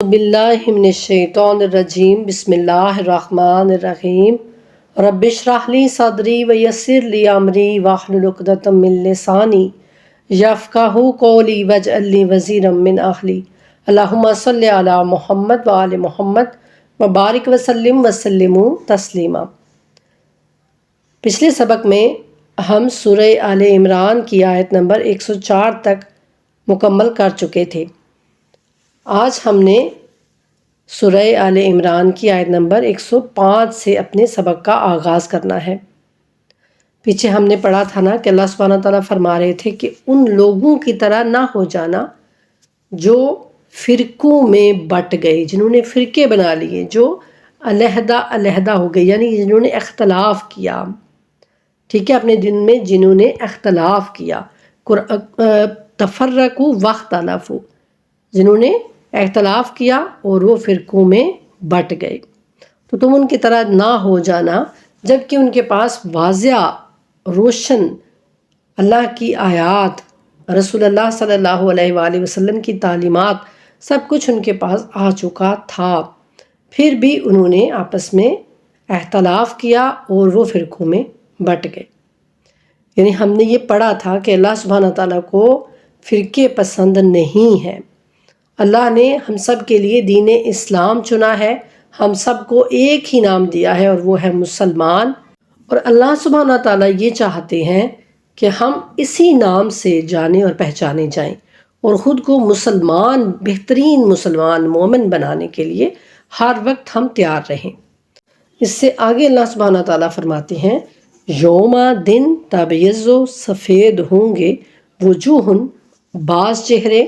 باللہ من الشیطان الرجیم بسم اللہ الرحمن الرحیم رب اشرح لی صدری ویسر لی امری واحلل عقدۃ من لسانی یفقہوا قولی واجعل لی وزیرا من اہلی اللہم صلی علی محمد وآل محمد وبارک وسلم تسلیما۔ پچھلے سبق میں ہم سورہ آل عمران کی آیت نمبر 104 تک مکمل کر چکے تھے۔ آج ہم نے سورہ آل عمران کی آیت نمبر 105 سے اپنے سبق کا آغاز کرنا ہے۔ پیچھے ہم نے پڑھا تھا نا کہ اللہ سبحانہ تعالیٰ فرما رہے تھے کہ ان لوگوں کی طرح نہ ہو جانا جو فرقوں میں بٹ گئے، جنہوں نے فرقے بنا لیے، جو علیحدہ علیحدہ ہو گئے، یعنی جنہوں نے اختلاف کیا، ٹھیک ہے، اپنے دن میں جنہوں نے اختلاف کیا، تفرقوا واختلفوا، جنہوں نے اختلاف کیا اور وہ فرقوں میں بٹ گئے، تو تم ان کی طرح نہ ہو جانا جبکہ ان کے پاس واضح روشن اللہ کی آیات، رسول اللہ صلی اللہ علیہ وآلہ وسلم کی تعلیمات، سب کچھ ان کے پاس آ چکا تھا، پھر بھی انہوں نے آپس میں اختلاف کیا اور وہ فرقوں میں بٹ گئے۔ یعنی ہم نے یہ پڑھا تھا کہ اللہ سبحانہ تعالیٰ کو فرقے پسند نہیں ہیں۔ اللہ نے ہم سب کے لیے دین اسلام چنا ہے، ہم سب کو ایک ہی نام دیا ہے اور وہ ہے مسلمان، اور اللہ سبحانہ تعالیٰ یہ چاہتے ہیں کہ ہم اسی نام سے جانے اور پہچانے جائیں اور خود کو مسلمان، بہترین مسلمان مومن بنانے کے لیے ہر وقت ہم تیار رہیں۔ اس سے آگے اللہ سبحانہ تعالیٰ فرماتے ہیں یوم دن تبیض، سفید ہوں گے، وجوہ، بعض چہرے،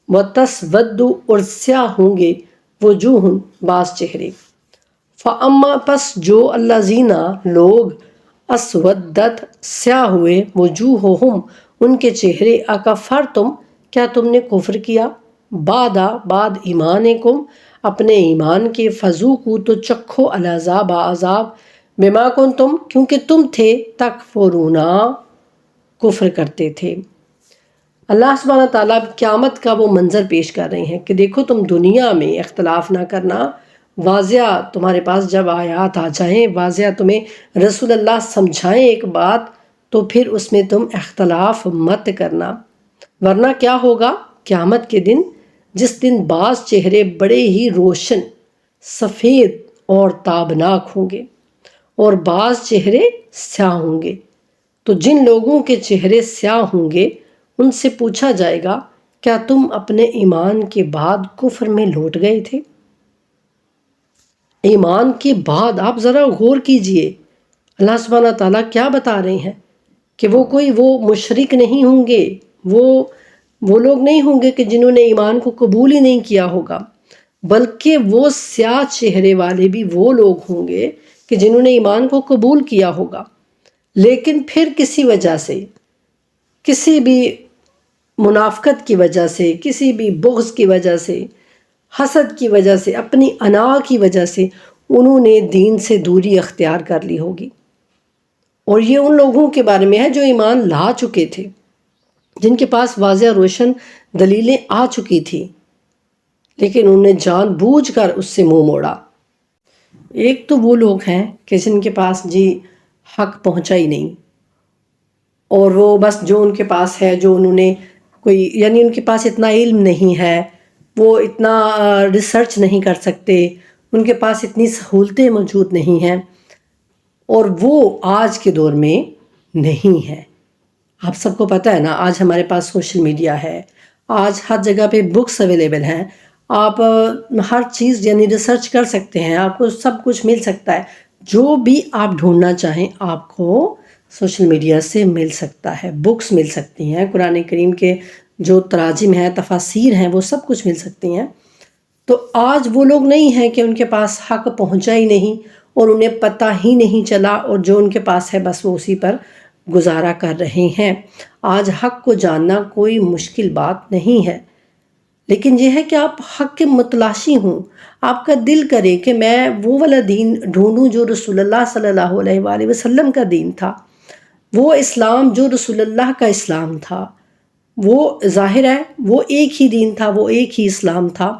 وتسود، اور سیاہ ہوں گے، وجوہ، بعض چہرے، فاما، پس جو الذین لوگ، اسودت، سیاہ ہوئے، وجوہہم، ان کے چہرے، اکفرتم، کیا تم نے کفر کیا، بعد ایمانکم، اپنے ایمان کے، فذوقوا، تو چکھو، العذاب، عذاب، بما کنتم، کیونکہ تم تھے، تکفرون، کفر کرتے تھے۔ اللہ سبحانہ تعالیٰ قیامت کا وہ منظر پیش کر رہے ہیں کہ دیکھو تم دنیا میں اختلاف نہ کرنا، واضح تمہارے پاس جب آیات آ جائیں، واضح تمہیں رسول اللہ سمجھائیں ایک بات، تو پھر اس میں تم اختلاف مت کرنا، ورنہ کیا ہوگا قیامت کے دن، جس دن بعض چہرے بڑے ہی روشن، سفید اور تابناک ہوں گے اور بعض چہرے سیاہ ہوں گے، تو جن لوگوں کے چہرے سیاہ ہوں گے ان سے پوچھا جائے گا کیا تم اپنے ایمان کے بعد کفر میں لوٹ گئے تھے؟ ایمان کے بعد آپ ذرا غور کیجئے، اللہ سبحانہ تعالیٰ کیا بتا رہے ہیں کہ وہ مشرک نہیں ہوں گے، وہ لوگ نہیں ہوں گے کہ جنہوں نے ایمان کو قبول ہی نہیں کیا ہوگا، بلکہ وہ سیاہ چہرے والے بھی وہ لوگ ہوں گے کہ جنہوں نے ایمان کو قبول کیا ہوگا، لیکن پھر کسی وجہ سے، کسی بھی منافقت کی وجہ سے، کسی بھی بغض کی وجہ سے، حسد کی وجہ سے، اپنی انا کی وجہ سے انہوں نے دین سے دوری اختیار کر لی ہوگی۔ اور یہ ان لوگوں کے بارے میں ہے جو ایمان لا چکے تھے، جن کے پاس واضح روشن دلیلیں آ چکی تھی، لیکن انہوں نے جان بوجھ کر اس سے منہ موڑا۔ ایک تو وہ لوگ ہیں کہ جن کے پاس حق پہنچا ہی نہیں، اور وہ بس جو ان کے پاس ہے، جو انہوں نے یعنی ان کے پاس اتنا علم نہیں ہے، وہ اتنا ریسرچ نہیں کر سکتے، ان کے پاس اتنی سہولتیں موجود نہیں ہیں، اور وہ آج کے دور میں نہیں ہے۔ آپ سب کو پتہ ہے نا، آج ہمارے پاس سوشل میڈیا ہے، آج ہر جگہ پہ بکس اویلیبل ہیں، آپ ہر چیز یعنی ریسرچ کر سکتے ہیں، آپ کو سب کچھ مل سکتا ہے، جو بھی آپ ڈھونڈنا چاہیں آپ کو سوشل میڈیا سے مل سکتا ہے، بکس مل سکتی ہیں، قرآن کریم کے جو تراجم ہیں، تفاسیر ہیں، وہ سب کچھ مل سکتی ہیں۔ تو آج وہ لوگ نہیں ہیں کہ ان کے پاس حق پہنچا ہی نہیں اور انہیں پتہ ہی نہیں چلا، اور جو ان کے پاس ہے بس وہ اسی پر گزارا کر رہے ہیں۔ آج حق کو جاننا کوئی مشکل بات نہیں ہے، لیکن یہ ہے کہ آپ حق کے متلاشی ہوں، آپ کا دل کرے کہ میں وہ والا دین ڈھونڈوں جو رسول اللہ صلی اللہ علیہ وآلہ وسلم کا دین تھا، وہ اسلام جو رسول اللہ کا اسلام تھا، وہ ظاہر ہے وہ ایک ہی دین تھا، وہ ایک ہی اسلام تھا،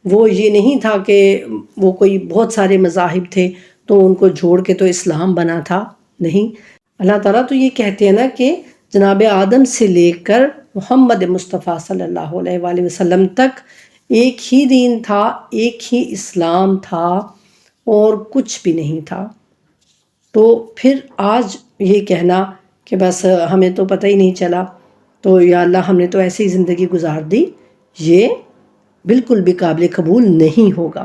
وہ یہ نہیں تھا کہ وہ کوئی بہت سارے مذاہب تھے تو ان کو جوڑ کے تو اسلام بنا تھا، نہیں۔ اللہ تعالیٰ تو یہ کہتے ہیں نا کہ جناب آدم سے لے کر محمد مصطفیٰ صلی اللہ علیہ وآلہ وسلم تک ایک ہی دین تھا، ایک ہی اسلام تھا اور کچھ بھی نہیں تھا۔ تو پھر آج یہ کہنا کہ بس ہمیں تو پتہ ہی نہیں چلا، تو یا اللہ ہم نے تو ایسی زندگی گزار دی، یہ بالکل بھی قابل قبول نہیں ہوگا۔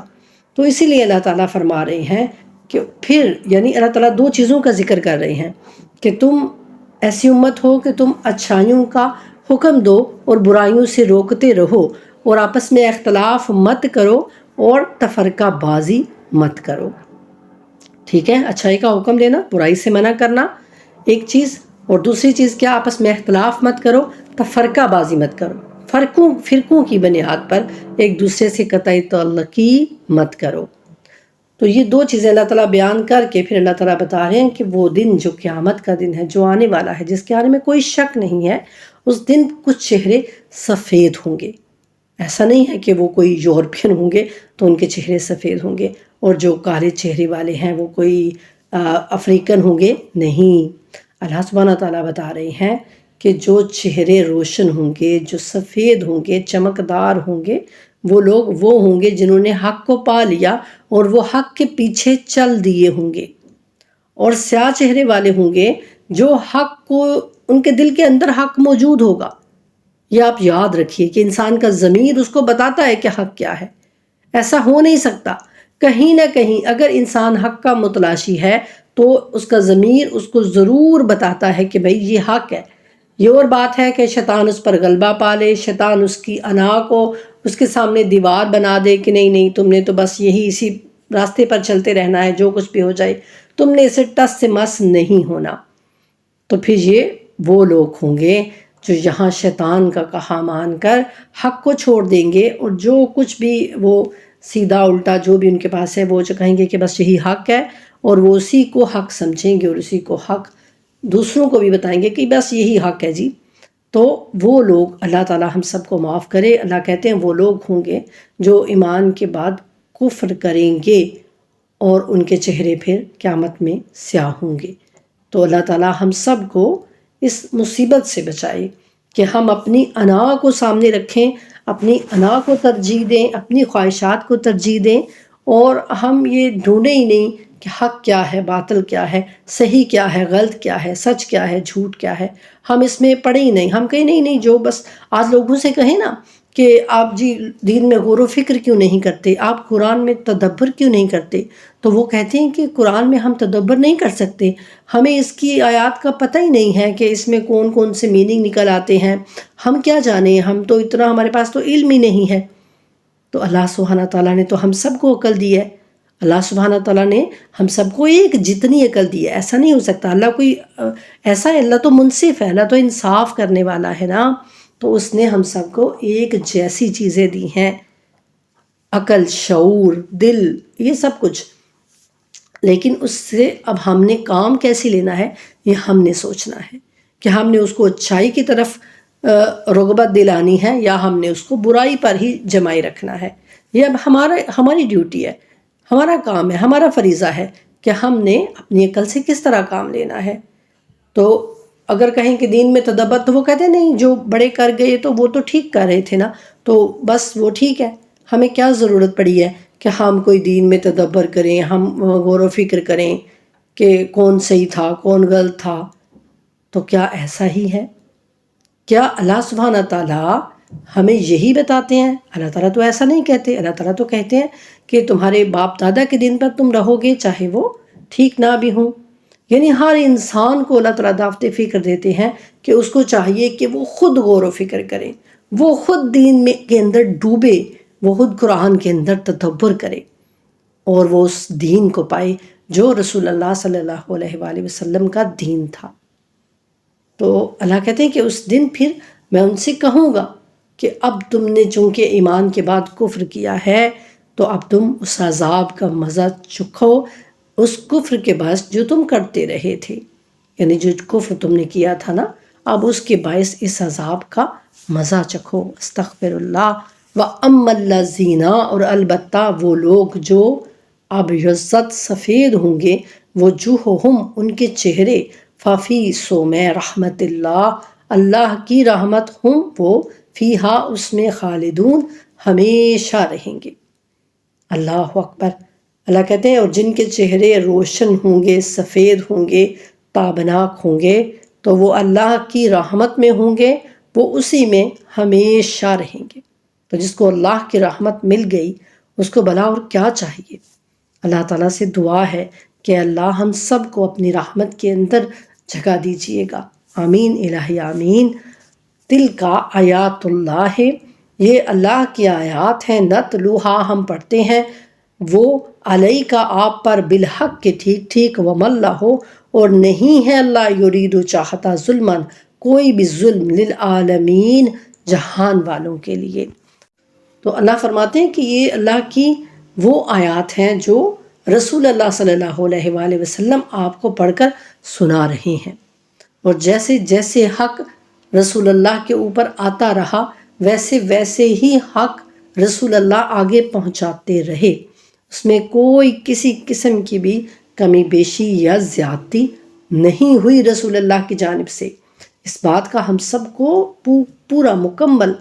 تو اسی لیے اللہ تعالیٰ فرما رہے ہیں کہ پھر یعنی اللہ تعالیٰ دو چیزوں کا ذکر کر رہے ہیں کہ تم ایسی امت ہو کہ تم اچھائیوں کا حکم دو اور برائیوں سے روکتے رہو، اور آپس میں اختلاف مت کرو اور تفرقہ بازی مت کرو۔ ٹھیک ہے، اچھائی کا حکم دینا، برائی سے منع کرنا ایک چیز، اور دوسری چیز کیا؟ آپس میں اختلاف مت کرو، تفرقہ بازی مت کرو، فرقوں کی بنیاد پر ایک دوسرے سے قطعی تعلقی مت کرو۔ تو یہ دو چیزیں اللہ تعالیٰ بیان کر کے پھر اللہ تعالیٰ بتا رہے ہیں کہ وہ دن جو قیامت کا دن ہے، جو آنے والا ہے، جس کے آنے میں کوئی شک نہیں ہے، اس دن کچھ چہرے سفید ہوں گے۔ ایسا نہیں ہے کہ وہ کوئی یورپین ہوں گے تو ان کے چہرے سفید ہوں گے، اور جو کالے چہرے والے ہیں وہ کوئی افریقن ہوں گے، نہیں۔ اللہ سبحانہ تعالیٰ بتا رہے ہیں کہ جو چہرے روشن ہوں گے، جو سفید ہوں گے، چمکدار ہوں گے، وہ لوگ وہ ہوں گے جنہوں نے حق کو پا لیا اور وہ حق کے پیچھے چل دیے ہوں گے، اور سیاہ چہرے والے ہوں گے جو حق کو، ان کے دل کے اندر حق موجود ہوگا۔ یہ آپ یاد رکھیے کہ انسان کا ضمیر اس کو بتاتا ہے کہ حق کیا ہے، ایسا ہو نہیں سکتا۔ کہیں نہ کہیں اگر انسان حق کا متلاشی ہے تو اس کا ضمیر اس کو ضرور بتاتا ہے کہ بھئی یہ حق ہے۔ یہ اور بات ہے کہ شیطان اس پر غلبہ پا لے، شیطان اس کی انا کو اس کے سامنے دیوار بنا دے کہ نہیں نہیں، تم نے تو بس یہی اسی راستے پر چلتے رہنا ہے، جو کچھ بھی ہو جائے تم نے اسے ٹس سے مس نہیں ہونا۔ تو پھر یہ وہ لوگ ہوں گے جو یہاں شیطان کا کہا مان کر حق کو چھوڑ دیں گے، اور جو کچھ بھی وہ سیدھا الٹا جو بھی ان کے پاس ہے وہ جو کہیں گے کہ بس یہی حق ہے، اور وہ اسی کو حق سمجھیں گے اور اسی کو حق دوسروں کو بھی بتائیں گے کہ بس یہی حق ہے جی۔ تو وہ لوگ، اللہ تعالیٰ ہم سب کو معاف کرے، اللہ کہتے ہیں وہ لوگ ہوں گے جو ایمان کے بعد کفر کریں گے اور ان کے چہرے پھر قیامت میں سیاہ ہوں گے۔ تو اللہ تعالیٰ ہم سب کو اس مصیبت سے بچائے کہ ہم اپنی انا کو سامنے رکھیں، اپنی انا کو ترجیح دیں، اپنی خواہشات کو ترجیح دیں، اور ہم یہ ڈھونڈیں ہی نہیں کہ حق کیا ہے، باطل کیا ہے، صحیح کیا ہے، غلط کیا ہے، سچ کیا ہے، جھوٹ کیا ہے۔ ہم اس میں پڑے ہی نہیں، ہم کہیں نہیں جو بس آج لوگوں سے کہیں نا کہ آپ جی دین میں غور و فکر کیوں نہیں کرتے، آپ قرآن میں تدبر کیوں نہیں کرتے، تو وہ کہتے ہیں کہ قرآن میں ہم تدبر نہیں کر سکتے، ہمیں اس کی آیات کا پتہ ہی نہیں ہے کہ اس میں کون کون سے میننگ نکل آتے ہیں، ہم کیا جانیں، ہم تو اتنا ہمارے پاس تو علم ہی نہیں ہے۔ تو اللہ سبحانہ تعالیٰ نے تو ہم سب کو عقل دی ہے، اللہ سبحانہ تعالیٰ نے ہم سب کو ایک جتنی عقل دی ہے، ایسا نہیں ہو سکتا۔ اللہ کوئی ایسا ہے، اللہ تو منصف ہے، اللہ تو انصاف کرنے والا ہے نا، تو اس نے ہم سب کو ایک جیسی چیزیں دی ہیں، عقل، شعور، دل، یہ سب کچھ، لیکن اس سے اب ہم نے کام کیسے لینا ہے یہ ہم نے سوچنا ہے کہ ہم نے اس کو اچھائی کی طرف رغبت دلانی ہے یا ہم نے اس کو برائی پر ہی جمائی رکھنا ہے۔ یہ اب ہماری ڈیوٹی ہے، ہمارا کام ہے، ہمارا فریضہ ہے کہ ہم نے اپنی عقل سے کس طرح کام لینا ہے۔ تو اگر کہیں کہ دین میں تدبر، تو وہ کہتے ہیں نہیں جو بڑے کر گئے تو وہ تو ٹھیک کر رہے تھے نا، تو بس وہ ٹھیک ہے، ہمیں کیا ضرورت پڑی ہے کہ ہم کوئی دین میں تدبر کریں، ہم غور و فکر کریں کہ کون صحیح تھا کون غلط تھا۔ تو کیا ایسا ہی ہے؟ کیا اللہ سبحانہ تعالیٰ ہمیں یہی بتاتے ہیں؟ اللہ تعالیٰ تو ایسا نہیں کہتے، اللہ تعالیٰ تو کہتے ہیں کہ تمہارے باپ دادا کے دین پر تم رہو گے چاہے وہ ٹھیک نہ بھی ہوں۔ یعنی ہر انسان کو اللہ تعالیٰ دعوت فکر دیتے ہیں کہ اس کو چاہیے کہ وہ خود غور و فکر کرے، وہ خود دین میں کے اندر ڈوبے، وہ خود قرآن کے اندر تدبر کرے، اور وہ اس دین کو پائے جو رسول اللہ صلی اللہ علیہ وآلہ وسلم کا دین تھا۔ تو اللہ کہتے ہیں کہ اس دن پھر میں ان سے کہوں گا کہ اب تم نے چونکہ ایمان کے بعد کفر کیا ہے تو اب تم اس عذاب کا مزہ چکھو، اس کفر کے باعث جو تم کرتے رہے تھے، یعنی جو کفر تم نے کیا تھا نا، اب اس کے باعث اس عذاب کا مزہ چکھو۔ استغفر اللہ وَأَمَّا الَّذِينَ اور البتہ وہ لوگ جو ابیضت سفید ہوں گے وجوہہم ان کے چہرے ففی سو میں رحمت اللہ کی رحمت ہوں وہ فیہا اس میں خالدون ہمیشہ رہیں گے۔ اللہ اکبر۔ اللہ کہتے ہیں اور جن کے چہرے روشن ہوں گے، سفید ہوں گے، تابناک ہوں گے تو وہ اللہ کی رحمت میں ہوں گے، وہ اسی میں ہمیشہ رہیں گے۔ تو جس کو اللہ کی رحمت مل گئی اس کو بھلا اور کیا چاہیے؟ اللہ تعالیٰ سے دعا ہے کہ اللہ ہم سب کو اپنی رحمت کے اندر جگہ دیجیے گا، آمین الہی آمین۔ تلک آیات اللہ، یہ اللہ کی آیات ہیں، نتلوہا ہم پڑھتے ہیں وہ علیک آپ پر بالحق کے ٹھیک ٹھیک، وما اللہ اور نہیں ہے اللہ یرید چاہتا ظلمن کوئی بھی ظلم للعالمین جہان والوں کے لیے۔ تو اللہ فرماتے ہیں کہ یہ اللہ کی وہ آیات ہیں جو رسول اللہ صلی اللہ علیہ وآلہ وسلم آپ کو پڑھ کر سنا رہے ہیں، اور جیسے جیسے حق رسول اللہ کے اوپر آتا رہا ویسے ویسے ہی حق رسول اللہ آگے پہنچاتے رہے، اس میں کوئی کسی قسم کی بھی کمی بیشی یا زیادتی نہیں ہوئی رسول اللہ کی جانب سے۔ اس بات کا ہم سب کو پورا مکمل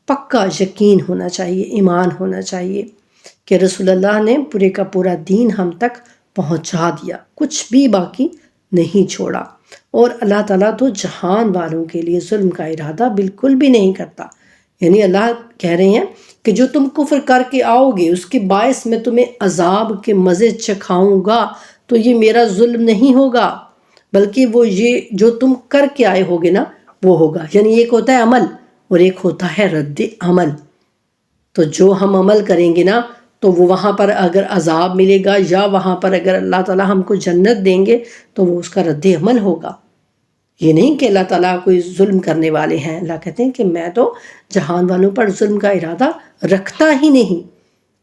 پکا یقین ہونا چاہیے، ایمان ہونا چاہیے کہ رسول اللہ نے پورے کا پورا دین ہم تک پہنچا دیا، کچھ بھی باقی نہیں چھوڑا۔ اور اللہ تعالیٰ تو جہان والوں کے لیے ظلم کا ارادہ بالکل بھی نہیں کرتا، یعنی اللہ کہہ رہے ہیں کہ جو تم کفر کر کے آؤ گے اس کے باعث میں تمہیں عذاب کے مزے چکھاؤں گا، تو یہ میرا ظلم نہیں ہوگا بلکہ وہ یہ جو تم کر کے آئے ہوگے نا وہ ہوگا۔ یعنی ایک ہوتا ہے عمل اور ایک ہوتا ہے رد عمل، تو جو ہم عمل کریں گے نا تو وہ وہاں پر اگر عذاب ملے گا یا وہاں پر اگر اللہ تعالیٰ ہم کو جنت دیں گے تو وہ اس کا رد عمل ہوگا۔ یہ نہیں کہ اللہ تعالیٰ کوئی ظلم کرنے والے ہیں، اللہ کہتے ہیں کہ میں تو جہان والوں پر ظلم کا ارادہ رکھتا ہی نہیں،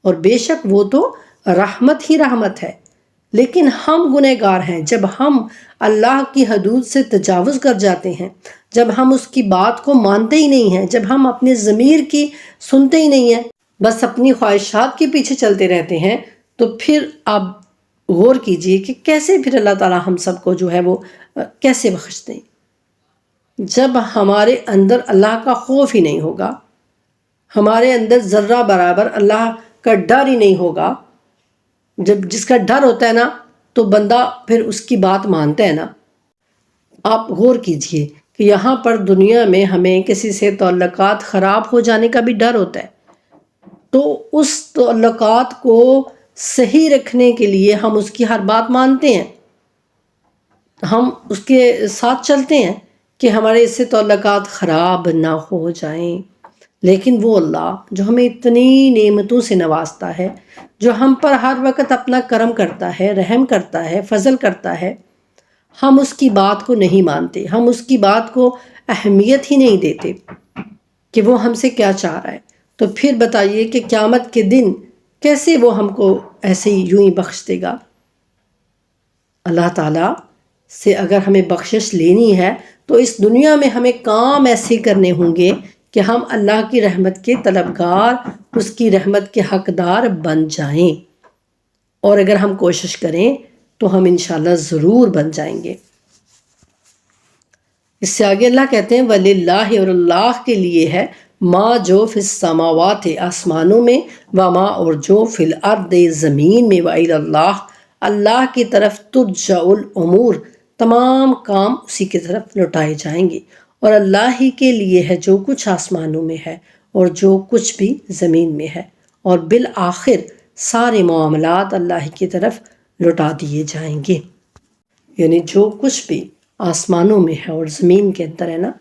اور بے شک وہ تو رحمت ہی رحمت ہے، لیکن ہم گنہگار ہیں۔ جب ہم اللہ کی حدود سے تجاوز کر جاتے ہیں، جب ہم اس کی بات کو مانتے ہی نہیں ہیں، جب ہم اپنے ضمیر کی سنتے ہی نہیں ہیں، بس اپنی خواہشات کے پیچھے چلتے رہتے ہیں، تو پھر آپ غور کیجئے کہ کیسے پھر اللہ تعالیٰ ہم سب کو جو ہے وہ کیسے بخش دیں، جب ہمارے اندر اللہ کا خوف ہی نہیں ہوگا، ہمارے اندر ذرہ برابر اللہ کا ڈر ہی نہیں ہوگا۔ جب جس کا ڈر ہوتا ہے نا تو بندہ پھر اس کی بات مانتا ہے نا۔ آپ غور کیجئے کہ یہاں پر دنیا میں ہمیں کسی سے تعلقات خراب ہو جانے کا بھی ڈر ہوتا ہے، تو اس تعلقات کو صحیح رکھنے کے لیے ہم اس کی ہر بات مانتے ہیں، ہم اس کے ساتھ چلتے ہیں کہ ہمارے اس سے تعلقات خراب نہ ہو جائیں۔ لیکن وہ اللہ جو ہمیں اتنی نعمتوں سے نوازتا ہے، جو ہم پر ہر وقت اپنا کرم کرتا ہے، رحم کرتا ہے، فضل کرتا ہے، ہم اس کی بات کو نہیں مانتے، ہم اس کی بات کو اہمیت ہی نہیں دیتے کہ وہ ہم سے کیا چاہ رہا ہے۔ تو پھر بتائیے کہ قیامت کے دن کیسے وہ ہم کو ایسے ہی یوں ہی بخش دے گا؟ اللہ تعالیٰ سے اگر ہمیں بخشش لینی ہے تو اس دنیا میں ہمیں کام ایسے کرنے ہوں گے کہ ہم اللہ کی رحمت کے طلبگار، اس کی رحمت کے حقدار بن جائیں، اور اگر ہم کوشش کریں تو ہم انشاءاللہ ضرور بن جائیں گے۔ اس سے آگے اللہ کہتے ہیں وَلِلَّهِ اور اللہ کے لیے ہے ما جو فی السماوات آسمانوں میں، وما اور جو فی الارض زمین میں، وَإِلَى اللَّهِ اللہ کی طرف ترجع الامور تمام کام اسی کی طرف لوٹائے جائیں گے، اور اللہ ہی کے لیے ہے جو کچھ آسمانوں میں ہے اور جو کچھ بھی زمین میں ہے، اور بالآخر سارے معاملات اللہ کی طرف لوٹا دیے جائیں گے۔ یعنی جو کچھ بھی آسمانوں میں ہے اور زمین کے اندر ہے نا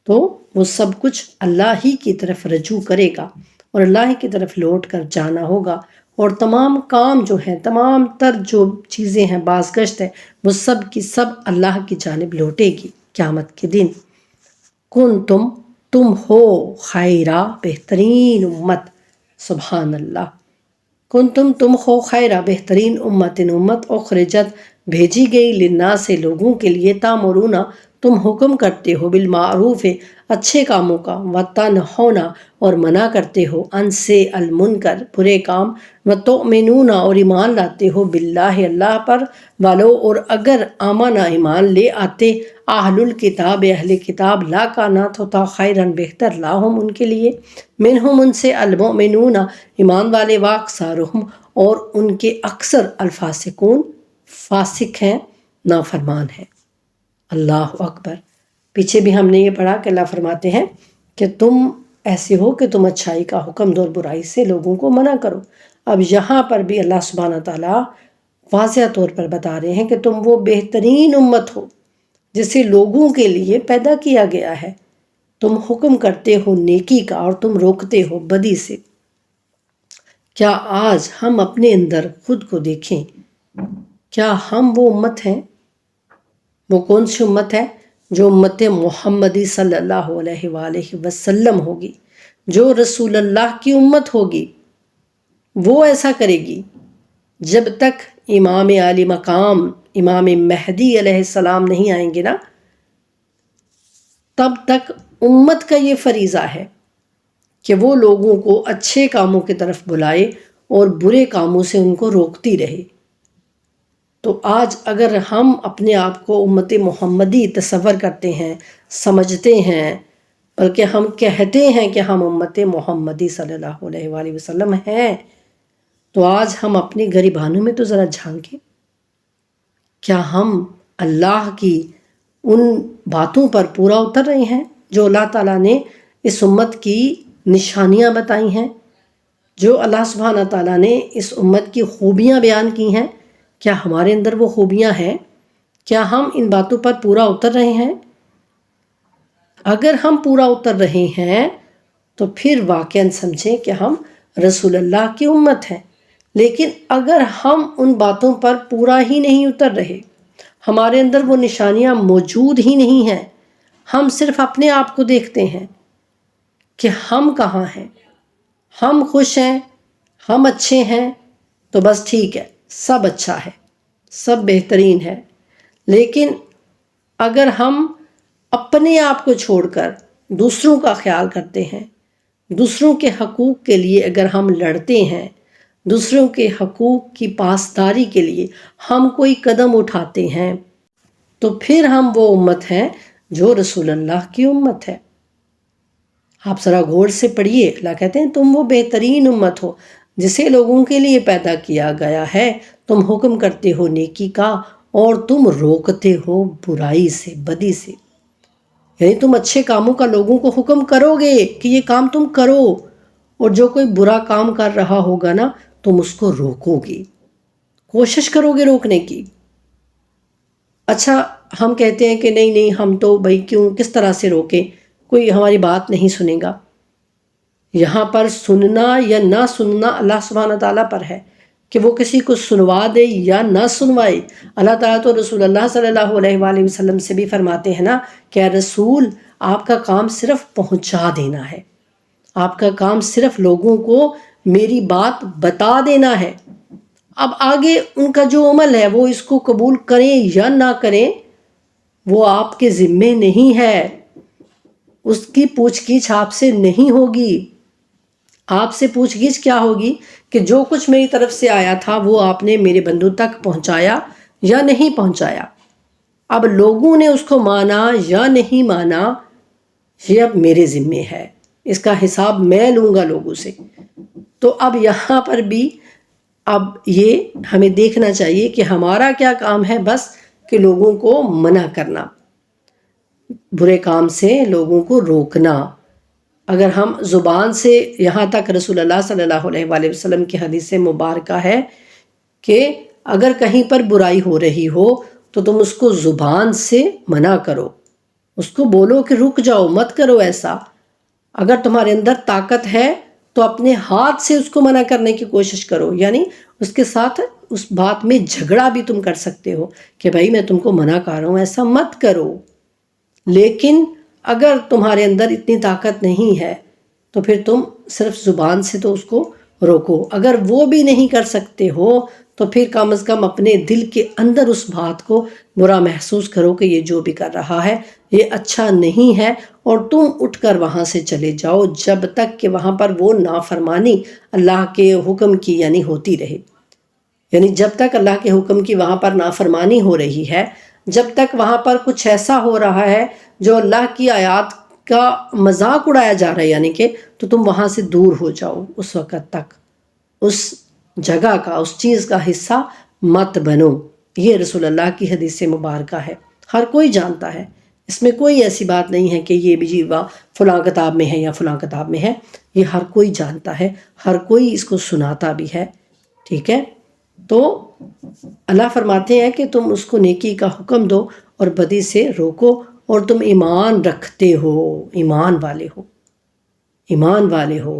تو وہ سب کچھ اللہ ہی کی طرف رجوع کرے گا اور اللہ ہی کی طرف لوٹ کر جانا ہوگا، اور تمام کام جو ہیں، تمام تر جو چیزیں ہیں، بازگشت ہے، وہ سب کی سب اللہ کی جانب لوٹے گی قیامت کے دن۔ تم ہو خیرہ بہترین امت، سبحان اللہ، تم ہو خیرہ بہترین امت اخرجت بھیجی گئی للناس سے لوگوں کے لیے، تامرون تم حکم کرتے ہو بالمعروف اچھے کاموں کا، وتنہون اور منع کرتے ہو عن سے المنکر برے کام، وتؤمنون اور ایمان لاتے ہو باللہ اللہ پر، ولو اور اگر آمنا ایمان لے آتے اہل الکتاب اہل کتاب لا کانات ہوتا خیرن بہتر لاہم ان کے لیے، منہم ان سے المؤمنون ایمان والے، واکثرہم اور ان کے اکثر الفاسقون فاسق ہیں، نافرمان ہیں۔ اللہ اکبر۔ پیچھے بھی ہم نے یہ پڑھا کہ اللہ فرماتے ہیں کہ تم ایسے ہو کہ تم اچھائی کا حکم دو اور برائی سے لوگوں کو منع کرو۔ اب یہاں پر بھی اللہ سبحانہ تعالیٰ واضح طور پر بتا رہے ہیں کہ تم وہ بہترین امت ہو جسے لوگوں کے لیے پیدا کیا گیا ہے، تم حکم کرتے ہو نیکی کا اور تم روکتے ہو بدی سے۔ کیا آج ہم اپنے اندر خود کو دیکھیں، کیا ہم وہ امت ہیں؟ وہ کون سی امت ہے؟ جو امت محمدی صلی اللہ علیہ وآلہ وسلم ہوگی، جو رسول اللہ کی امت ہوگی، وہ ایسا کرے گی۔ جب تک امام عالی مقام امام مہدی علیہ السلام نہیں آئیں گے نا، تب تک امت کا یہ فریضہ ہے کہ وہ لوگوں کو اچھے کاموں کی طرف بلائے اور برے کاموں سے ان کو روکتی رہے۔ تو آج اگر ہم اپنے آپ کو امت محمدی تصور کرتے ہیں، سمجھتے ہیں، بلکہ ہم کہتے ہیں کہ ہم امت محمدی صلی اللہ علیہ وآلہ وسلم ہیں، تو آج ہم اپنے گریبانوں میں تو ذرا جھانکیں۔ کیا ہم اللہ کی ان باتوں پر پورا اتر رہے ہیں جو اللہ تعالیٰ نے اس امت کی نشانیاں بتائی ہیں، جو اللہ سبحانہ تعالیٰ نے اس امت کی خوبیاں بیان کی ہیں؟ کیا ہمارے اندر وہ خوبیاں ہیں؟ کیا ہم ان باتوں پر پورا اتر رہے ہیں؟ اگر ہم پورا اتر رہے ہیں تو پھر واقعاً سمجھیں کہ ہم رسول اللہ کی امت ہیں۔ لیکن اگر ہم ان باتوں پر پورا ہی نہیں اتر رہے، ہمارے اندر وہ نشانیاں موجود ہی نہیں ہیں، ہم صرف اپنے آپ کو دیکھتے ہیں کہ ہم کہاں ہیں، ہم خوش ہیں، ہم اچھے ہیں، تو بس ٹھیک ہے، سب اچھا ہے، سب بہترین ہے۔ لیکن اگر ہم اپنے آپ کو چھوڑ کر دوسروں کا خیال کرتے ہیں، دوسروں کے حقوق کے لیے اگر ہم لڑتے ہیں، دوسروں کے حقوق کی پاسداری کے لیے ہم کوئی قدم اٹھاتے ہیں، تو پھر ہم وہ امت ہیں جو رسول اللہ کی امت ہے۔ آپ ذرا غور سے پڑھیے، اللہ کہتے ہیں تم وہ بہترین امت ہو جسے لوگوں کے لیے پیدا کیا گیا ہے، تم حکم کرتے ہو نیکی کا اور تم روکتے ہو برائی سے، بدی سے۔ یعنی تم اچھے کاموں کا لوگوں کو حکم کرو گے کہ یہ کام تم کرو، اور جو کوئی برا کام کر رہا ہوگا نا تم اس کو روکو گے، کوشش کرو گے روکنے کی۔ اچھا ہم کہتے ہیں کہ نہیں ہم تو بھائی کیوں، کس طرح سے روکیں، کوئی ہماری بات نہیں سنے گا۔ یہاں پر سننا یا نہ سننا اللہ سبحانہ تعالیٰ پر ہے کہ وہ کسی کو سنوا دے یا نہ سنوائے۔ اللہ تعالیٰ تو رسول اللہ صلی اللہ علیہ وآلہ وسلم سے بھی فرماتے ہیں نا کہ اے رسول، آپ کا کام صرف پہنچا دینا ہے، آپ کا کام صرف لوگوں کو میری بات بتا دینا ہے۔ اب آگے ان کا جو عمل ہے وہ اس کو قبول کریں یا نہ کریں وہ آپ کے ذمے نہیں ہے، اس کی پوچھ گچھ آپ سے نہیں ہوگی۔ آپ سے پوچھ گچھ کیا ہوگی کہ جو کچھ میری طرف سے آیا تھا وہ آپ نے میرے بندوں تک پہنچایا یا نہیں پہنچایا۔ اب لوگوں نے اس کو مانا یا نہیں مانا یہ اب میرے ذمے ہے، اس کا حساب میں لوں گا لوگوں سے۔ تو اب یہاں پر بھی اب یہ ہمیں دیکھنا چاہیے کہ ہمارا کیا کام ہے، بس کہ لوگوں کو منع کرنا، برے کام سے لوگوں کو روکنا۔ اگر ہم زبان سے، یہاں تک رسول اللہ صلی اللہ علیہ وآلہ وسلم کی حدیث مبارکہ ہے کہ اگر کہیں پر برائی ہو رہی ہو تو تم اس کو زبان سے منع کرو، اس کو بولو کہ رک جاؤ، مت کرو ایسا۔ اگر تمہارے اندر طاقت ہے تو اپنے ہاتھ سے اس کو منع کرنے کی کوشش کرو، یعنی اس کے ساتھ اس بات میں جھگڑا بھی تم کر سکتے ہو کہ بھائی میں تم کو منع کر رہا ہوں، ایسا مت کرو۔ لیکن اگر تمہارے اندر اتنی طاقت نہیں ہے تو پھر تم صرف زبان سے تو اس کو روکو۔ اگر وہ بھی نہیں کر سکتے ہو تو پھر کم از کم اپنے دل کے اندر اس بات کو برا محسوس کرو کہ یہ جو بھی کر رہا ہے یہ اچھا نہیں ہے، اور تم اٹھ کر وہاں سے چلے جاؤ جب تک کہ وہاں پر وہ نافرمانی اللہ کے حکم کی یعنی ہوتی رہے. یعنی جب تک اللہ کے حکم کی وہاں پر نافرمانی ہو رہی ہے، جب تک وہاں پر کچھ ایسا ہو رہا ہے جو اللہ کی آیات کا مذاق اڑایا جا رہا ہے یعنی کہ، تو تم وہاں سے دور ہو جاؤ اس وقت تک، اس جگہ کا، اس چیز کا حصہ مت بنو. یہ رسول اللہ کی حدیث مبارکہ ہے، ہر کوئی جانتا ہے، اس میں کوئی ایسی بات نہیں ہے کہ یہ بھی فلاں کتاب میں ہے یا فلاں کتاب میں ہے، یہ ہر کوئی جانتا ہے، ہر کوئی اس کو سناتا بھی ہے. ٹھیک ہے، تو اللہ فرماتے ہیں کہ تم اس کو نیکی کا حکم دو اور بدی سے روکو، اور تم ایمان رکھتے ہو، ایمان والے ہو، ایمان والے ہو،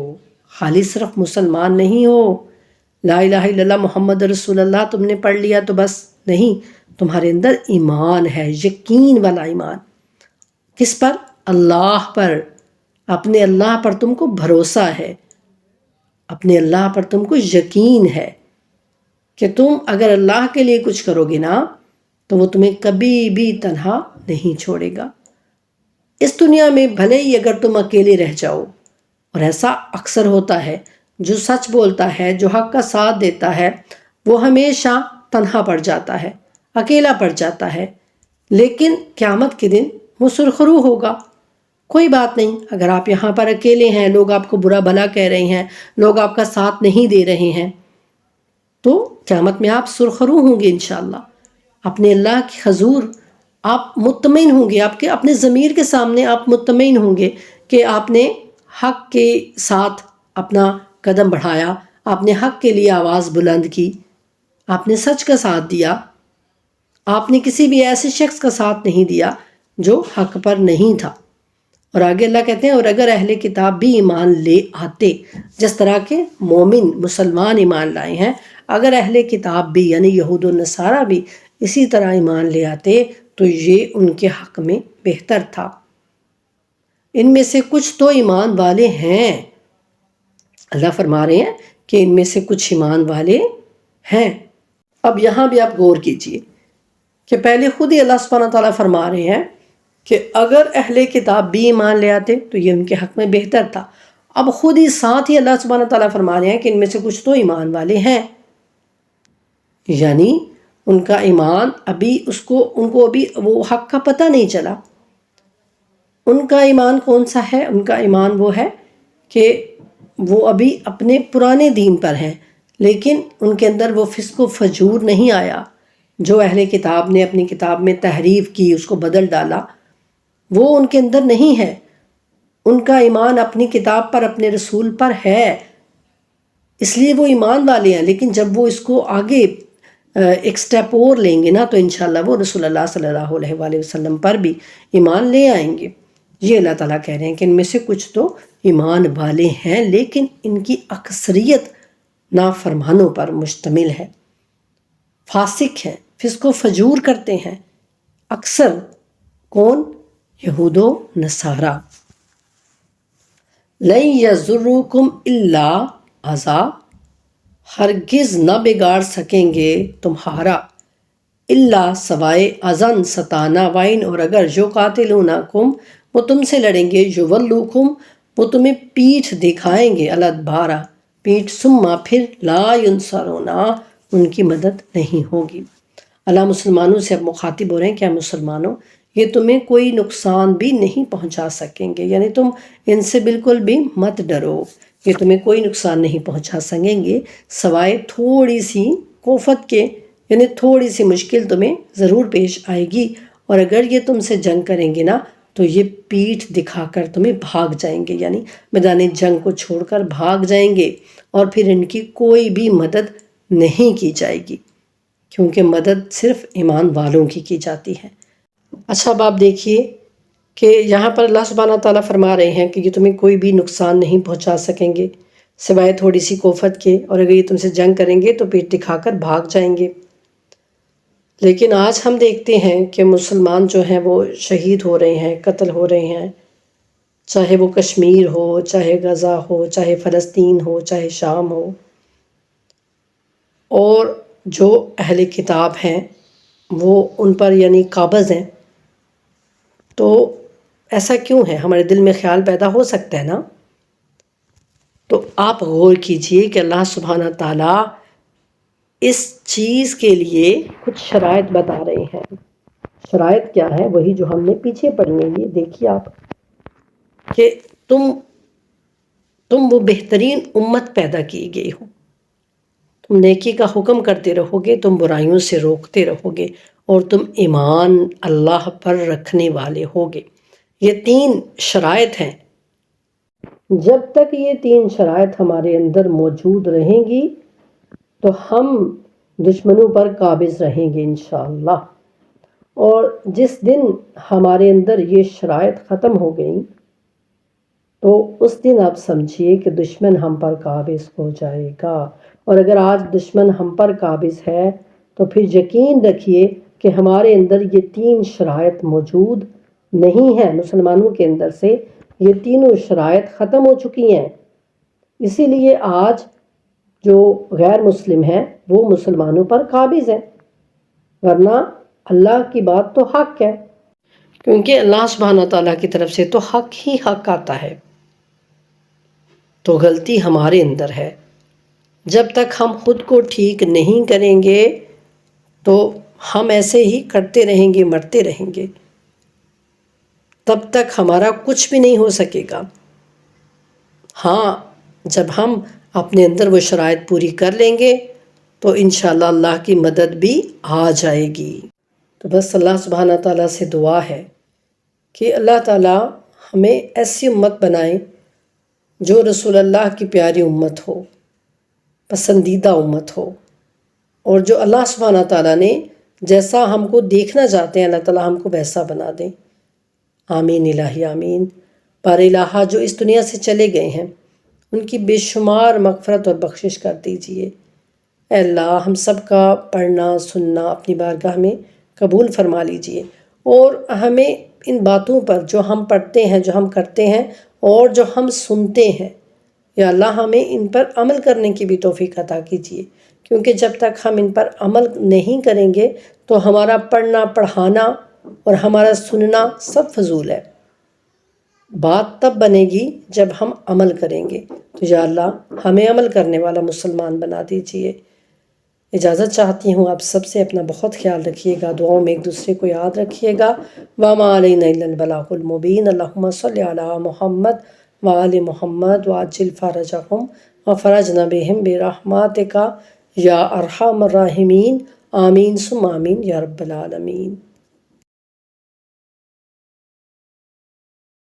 خالی صرف مسلمان نہیں ہو. لا الہ الا اللہ محمد رسول اللہ تم نے پڑھ لیا تو بس نہیں، تمہارے اندر ایمان ہے، یقین والا ایمان. کس پر؟ اللہ پر. اپنے اللہ پر تم کو بھروسہ ہے، اپنے اللہ پر تم کو یقین ہے کہ تم اگر اللہ کے لیے کچھ کرو گے نا تو وہ تمہیں کبھی بھی تنہا نہیں چھوڑے گا. اس دنیا میں بھلے ہی اگر تم اکیلے رہ جاؤ، اور ایسا اکثر ہوتا ہے، جو سچ بولتا ہے، جو حق کا ساتھ دیتا ہے، وہ ہمیشہ تنہا پڑ جاتا ہے، اکیلا پڑ جاتا ہے. لیکن قیامت کے دن وہ سرخرو ہوگا. کوئی بات نہیں، اگر آپ یہاں پر اکیلے ہیں، لوگ آپ کو برا بھلا کہہ رہے ہیں، لوگ آپ کا ساتھ نہیں دے رہے ہیں، تو قیامت میں آپ سرخرو ہوں گے انشاءاللہ. اپنے اللہ کی حضور آپ مطمئن ہوں گے، آپ کے اپنے ضمیر کے سامنے آپ مطمئن ہوں گے کہ آپ نے حق کے ساتھ اپنا قدم بڑھایا، آپ نے حق کے لیے آواز بلند کی، آپ نے سچ کا ساتھ دیا، آپ نے کسی بھی ایسے شخص کا ساتھ نہیں دیا جو حق پر نہیں تھا. اور آگے اللہ کہتے ہیں اور اگر اہل کتاب بھی ایمان لے آتے، جس طرح کے مومن مسلمان ایمان لائے ہیں، اگر اہل کتاب بھی یعنی یہود و نصارہ بھی اسی طرح ایمان لے آتے تو یہ ان کے حق میں بہتر تھا. ان میں سے کچھ تو ایمان والے ہیں، اللہ فرما رہے ہیں کہ ان میں سے کچھ ایمان والے ہیں. اب یہاں بھی آپ غور کیجئے کہ پہلے خود ہی اللہ سبحانہ تعالیٰ فرما رہے ہیں کہ اگر اہل کتاب بھی ایمان لے آتے تو یہ ان کے حق میں بہتر تھا. اب خود ہی ساتھ ہی اللہ سبحانہ تعالیٰ فرما رہے ہیں کہ ان میں سے کچھ تو ایمان والے ہیں، یعنی ان کا ایمان ابھی ان کو ابھی وہ حق کا پتہ نہیں چلا. ان کا ایمان کون سا ہے؟ ان کا ایمان وہ ہے کہ وہ ابھی اپنے پرانے دین پر ہیں، لیکن ان کے اندر وہ فسق و فجور نہیں آیا. جو اہل کتاب نے اپنی کتاب میں تحریف کی، اس کو بدل ڈالا، وہ ان کے اندر نہیں ہے. ان کا ایمان اپنی کتاب پر، اپنے رسول پر ہے، اس لیے وہ ایمان والے ہیں. لیکن جب وہ اس کو آگے ایک سٹیپ اور لیں گے نا تو انشاءاللہ وہ رسول اللہ صلی اللہ علیہ وآلہ وسلم پر بھی ایمان لے آئیں گے. یہ اللہ تعالیٰ کہہ رہے ہیں کہ ان میں سے کچھ تو ایمان والے ہیں، لیکن ان کی اکثریت نافرمانوں پر مشتمل ہے، فاسق ہیں، فسق و فجور کرتے ہیں. اکثر کون؟ یہود و نصارہ. لَن یَضُرُّکُمْ اِلَّا اذًا، ہرگز نہ بگاڑ سکیں گے تمہارا، الا سوائے اذًا ستانا، وَإِنْ اور اگر یقاتلونکم وہ تم سے لڑیں گے، یولوکم وہ تمہیں پیٹھ دکھائیں گے، الادبار پیٹھ، ثم پھر لا ینصرون ان کی مدد نہیں ہوگی. اللہ مسلمانوں سے اب مخاطب ہو رہے ہیں، کیا مسلمانوں یہ تمہیں کوئی نقصان بھی نہیں پہنچا سکیں گے، یعنی تم ان سے بالکل بھی مت ڈرو، یہ تمہیں کوئی نقصان نہیں پہنچا سکیں گے سوائے تھوڑی سی کوفت کے، یعنی تھوڑی سی مشکل تمہیں ضرور پیش آئے گی. اور اگر یہ تم سے جنگ کریں گے نا تو یہ پیٹھ دکھا کر تمہیں بھاگ جائیں گے، یعنی میدان جنگ کو چھوڑ کر بھاگ جائیں گے، اور پھر ان کی کوئی بھی مدد نہیں کی جائے گی، کیونکہ مدد صرف ایمان والوں کی جاتی ہے. اچھا اب آپ دیکھیے کہ یہاں پر اللہ سبحانہ تعالیٰ فرما رہے ہیں کہ یہ تمہیں کوئی بھی نقصان نہیں پہنچا سکیں گے سوائے تھوڑی سی کوفت کے، اور اگر یہ تم سے جنگ کریں گے تو پیٹھ دکھا کر بھاگ جائیں گے. لیکن آج ہم دیکھتے ہیں کہ مسلمان جو ہیں وہ شہید ہو رہے ہیں، قتل ہو رہے ہیں، چاہے وہ کشمیر ہو، چاہے غزہ ہو، چاہے فلسطین ہو، چاہے شام ہو. اور جو اہل کتاب ہیں وہ ان پر یعنی قابض ہیں، تو ایسا کیوں ہے؟ ہمارے دل میں خیال پیدا ہو سکتا ہے نا۔ تو آپ غور کیجئے کہ اللہ سبحانہ تعالیٰ اس چیز کے لیے کچھ شرائط بتا رہے ہیں۔ شرائط کیا ہے؟ وہی جو ہم نے پیچھے پڑھی ہیں۔ یہ دیکھیے آپ کہ تم وہ بہترین امت پیدا کی گئی ہو، تم نیکی کا حکم کرتے رہو گے، تم برائیوں سے روکتے رہو گے، اور تم ایمان اللہ پر رکھنے والے ہوگے۔ یہ 3 شرائط ہیں۔ جب تک یہ 3 شرائط ہمارے اندر موجود رہیں گی تو ہم دشمنوں پر قابض رہیں گے انشاءاللہ۔ اور جس دن ہمارے اندر یہ شرائط ختم ہو گئیں تو اس دن آپ سمجھیے کہ دشمن ہم پر قابض ہو جائے گا۔ اور اگر آج دشمن ہم پر قابض ہے تو پھر یقین رکھیے کہ ہمارے اندر یہ 3 شرائط موجود نہیں ہیں۔ مسلمانوں کے اندر سے یہ تینوں شرائط ختم ہو چکی ہیں۔ اسی لیے آج جو غیر مسلم ہیں وہ مسلمانوں پر قابض ہیں، ورنہ اللہ کی بات تو حق ہے، کیونکہ اللہ سبحانہ تعالیٰ کی طرف سے تو حق ہی حق آتا ہے۔ تو غلطی ہمارے اندر ہے۔ جب تک ہم خود کو ٹھیک نہیں کریں گے تو ہم ایسے ہی کرتے رہیں گے، مرتے رہیں گے، تب تک ہمارا کچھ بھی نہیں ہو سکے گا۔ ہاں، جب ہم اپنے اندر وہ شرائط پوری کر لیں گے تو انشاءاللہ اللہ کی مدد بھی آ جائے گی۔ تو بس اللہ سبحانہ تعالیٰ سے دعا ہے کہ اللہ تعالیٰ ہمیں ایسی امت بنائے جو رسول اللہ کی پیاری امت ہو، پسندیدہ امت ہو، اور جو اللہ سبحانہ تعالیٰ نے جیسا ہم کو دیکھنا چاہتے ہیں اللہ تعالیٰ ہم کو ویسا بنا دیں۔ آمین الہی آمین۔ بار الہ جو اس دنیا سے چلے گئے ہیں ان کی بے شمار مغفرت اور بخشش کر دیجئے۔ اے اللہ ہم سب کا پڑھنا سننا اپنی بارگاہ میں قبول فرما لیجئے، اور ہمیں ان باتوں پر جو ہم پڑھتے ہیں، جو ہم کرتے ہیں اور جو ہم سنتے ہیں، یا اللہ ہمیں ان پر عمل کرنے کی بھی توفیق عطا کیجئے، کیونکہ جب تک ہم ان پر عمل نہیں کریں گے تو ہمارا پڑھنا پڑھانا اور ہمارا سننا سب فضول ہے۔ بات تب بنے گی جب ہم عمل کریں گے۔ تو یا اللہ ہمیں عمل کرنے والا مسلمان بنا دیجئے۔ اجازت چاہتی ہوں آپ سب سے، اپنا بہت خیال رکھیے گا، دعاؤں میں ایک دوسرے کو یاد رکھیے گا۔ وَمَا عَلَيْنَا إِلَّا الْبَلَاغُ الْمُبِينُ۔ اللہم صلی علی محمد وآل محمد وعجل فرجہم وفرجنا بہم برحمتک یا ارحم الراحمین۔ آمین ثم آمین یا رب العالمین۔